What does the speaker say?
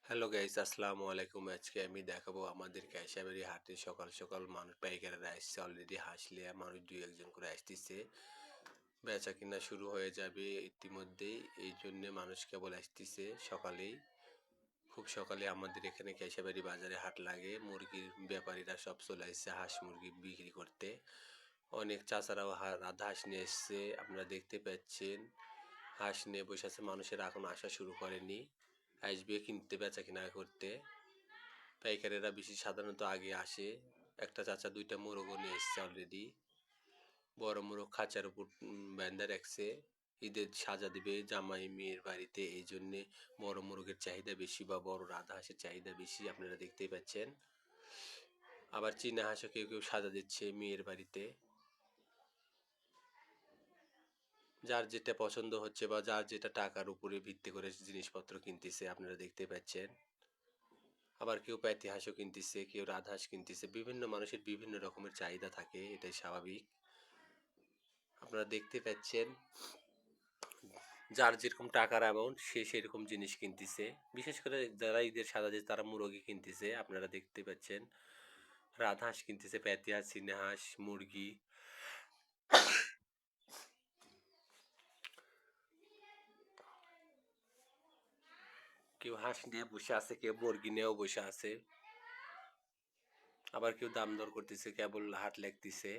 Hello guys, আসসালামু আলাইকুম। আজকে আমি দেখাবো আমাদের ক্যাশাবাড়ি হাটে সকাল সকাল মানুষ পাইকাররা আসছে অলরেডি। হাসলে মানুষ দুই একজন করে আসতেছে, বেচা কিনা শুরু হয়ে যাবে ইতিমধ্যেই। এই জন্য মানুষ কেবল আসতেছে সকালেই। খুব সকালে আমাদের এখানে ক্যাশাবাড়ি বাজারে হাট লাগে। মুরগির ব্যাপারীরা সব চলে আসছে হাঁস মুরগি বিক্রি করতে। অনেক চাচারাও রাধা হাঁস নিয়ে এসছে, আপনারা দেখতে পাচ্ছেন। হাঁস নিয়ে বসে আছে, মানুষের এখন আসা শুরু করেনি, আসবে কিনতে বেচা কিনা করতে। পাইকারেরা বেশি সাধারণত আগে আসে। একটা চাচা দুইটা মোরগও নিয়ে এসছে অলরেডি। বড় মোরগ খাঁচার উপর বাঁধা রাখছে, ঈদের সাজা দিবে জামাই মেয়ের বাড়িতে, এই জন্যে বড় মোরগের চাহিদা বেশি বা বড় রাধা হাঁসের চাহিদা বেশি, আপনারা দেখতেই পাচ্ছেন। আবার চীনা হাঁসও কেউ কেউ সাজা দিচ্ছে মেয়ের বাড়িতে। যার যেটা পছন্দ হচ্ছে বা যার যেটা টাকার উপরে ভিত্তি করে জিনিসপত্র কিনতেছে, আপনারা দেখতে পাচ্ছেন। আবার কেউ পাতি হাঁসও কিনতেছে, কেউ রাজহাঁস কিনতেছে। বিভিন্ন মানুষের বিভিন্ন রকমের চাহিদা থাকে, এটাই স্বাভাবিক। আপনারা দেখতে পাচ্ছেন, যার যেরকম টাকার অ্যামাউন্ট সে সেরকম জিনিস কিনতেছে। বিশেষ করে যারা ঈদের সাজাতে তারা মুরগি কিনতেছে, আপনারা দেখতে পাচ্ছেন। রাজহাঁস কিনতেছে, পাতি হাঁস, চীনা হাঁস, মুরগি। কেউ হাঁস নিয়ে বসে আছে, কেউ মুরগি নিয়েও বসে আছে। আবার কেউ দাম দর করতেছে, কেবল হাট লাগতেছে।